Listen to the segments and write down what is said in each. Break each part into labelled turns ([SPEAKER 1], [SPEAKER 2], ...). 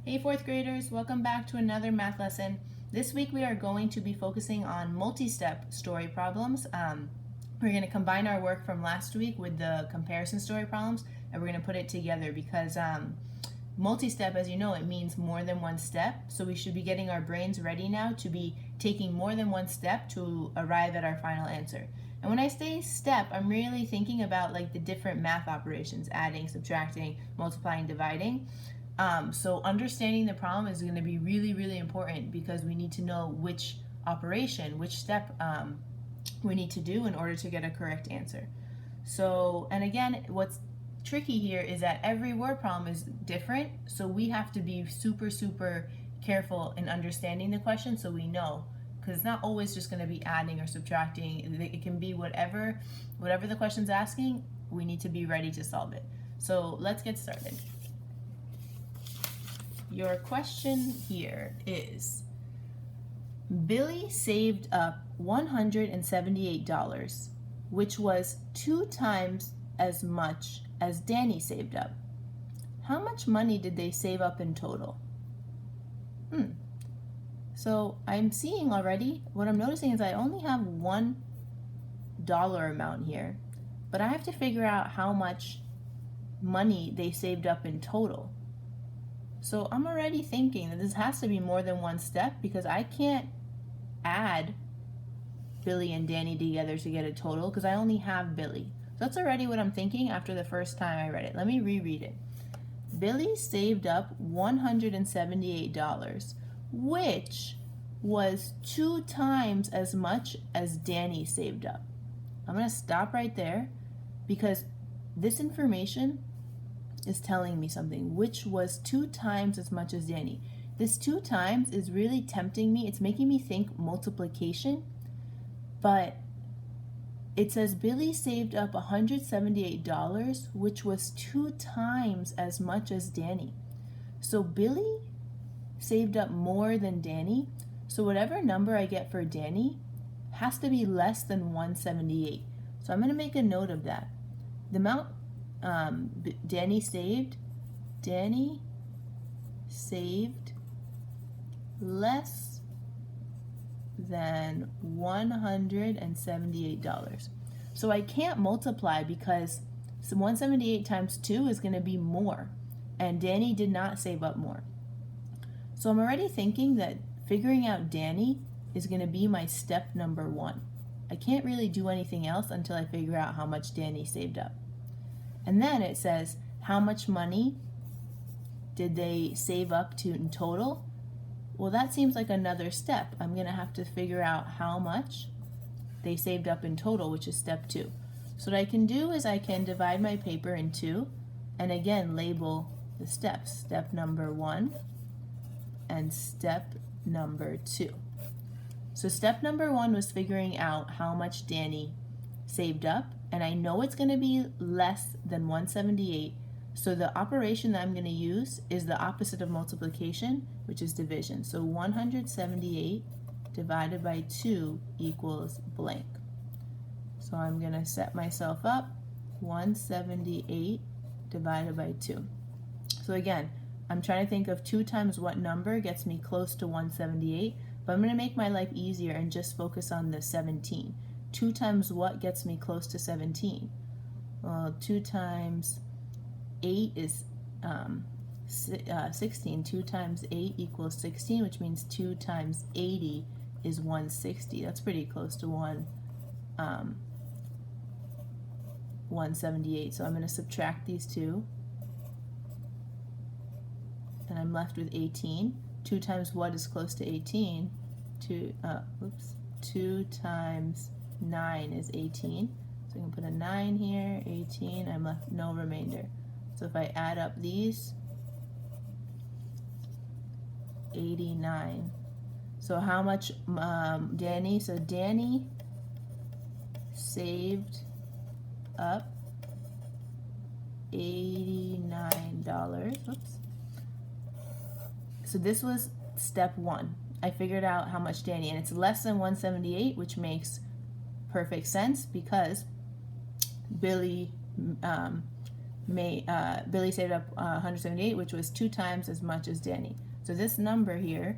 [SPEAKER 1] Hey fourth graders, welcome back to another math lesson. This week we are going to be focusing on multi-step story problems. We're going to combine our work from last week with the comparison story problems, and we're going to put it together because multi-step, as you know, it means more than one step. So we should be getting our brains ready now to be taking more than one step to arrive at our final answer. And when I say step, I'm really thinking about like the different math operations, adding, subtracting, multiplying, dividing. So understanding the problem is going to be really, really important because we need to know which operation, which step we need to do in order to get a correct answer. So, and again, what's tricky here is that every word problem is different, so we have to be super, super careful in understanding the question so we know, because it's not always just going to be adding or subtracting. It can be whatever the question's asking, we need to be ready to solve it. So let's get started. Your question here is, Billy saved up $178, which was 2 times as much as Danny saved up. How much money did they save up in total? So I'm seeing already, what I'm noticing is I only have $1 amount here, but I have to figure out how much money they saved up in total. So I'm already thinking that this has to be more than one step because I can't add Billy and Danny together to get a total because I only have Billy. So that's already what I'm thinking after the first time I read it. Let me reread it. Billy saved up $178, which was 2 times as much as Danny saved up. I'm going to stop right there because this information is telling me something, which was 2 times as much as Danny. This 2 times is really tempting me. It's making me think multiplication, but it says Billy saved up $178, which was 2 times as much as Danny. So Billy saved up more than Danny. So whatever number I get for Danny has to be less than 178. So I'm going to make a note of that. The amount Danny saved less than $178. So I can't multiply because 178 times 2 is going to be more, and Danny did not save up more. So I'm already thinking that figuring out Danny is going to be my step number 1. I can't really do anything else until I figure out how much Danny saved up. And then it says, how much money did they save up to in total? Well, that seems like another step. I'm going to have to figure out how much they saved up in total, which is step 2. So what I can do is I can divide my paper in 2, and again label the steps. Step number 1 and step number 2. So step number 1 was figuring out how much Danny saved up, and I know it's going to be less than 178, so the operation that I'm going to use is the opposite of multiplication, which is division. So 178 divided by 2 equals blank. So I'm going to set myself up, 178 divided by 2. So again, I'm trying to think of 2 times what number gets me close to 178, but I'm going to make my life easier and just focus on the 17. 2 times what gets me close to 17? Well, 2 times 8 is 16. 2 times 8 equals 16, which means 2 times 80 is 160. That's pretty close to 178. So I'm going to subtract these two, and I'm left with 18. 2 times what is close to 18? 2 times 9 is 18. So I can put a 9 here, 18, I'm left no remainder. So if I add up these, 89. So how much Danny? So Danny saved up $89. Oops. So this was step 1. I figured out how much Danny, and it's less than 178, which makes perfect sense because Billy Billy saved up 178, which was 2 times as much as Danny. So this number here,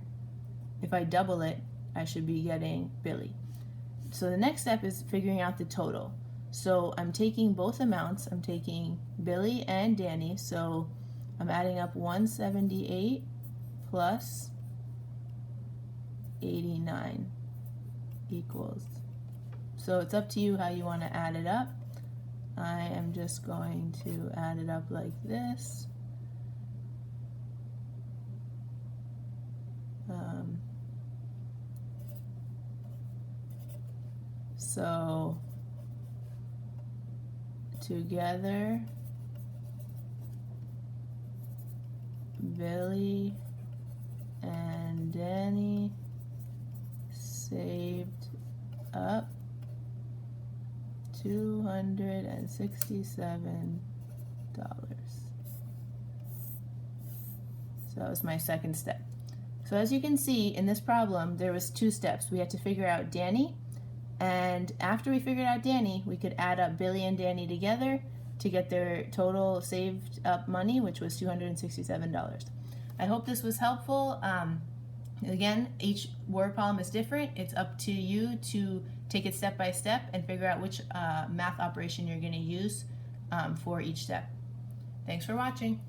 [SPEAKER 1] if I double it, I should be getting Billy. So the next step is figuring out the total. So I'm taking both amounts. I'm taking Billy and Danny. So I'm adding up 178 plus 89 equals. So it's up to you how you want to add it up. I am just going to add it up like this. So together, Billy and Danny saved up $267. So that was my second step. So as you can see in this problem, there was 2 steps. We had to figure out Danny, and after we figured out Danny, we could add up Billy and Danny together to get their total saved up money, which was $267. I hope this was helpful. Again, each word problem is different. It's up to you to take it step by step and figure out which math operation you're going to use for each step. Thanks for watching.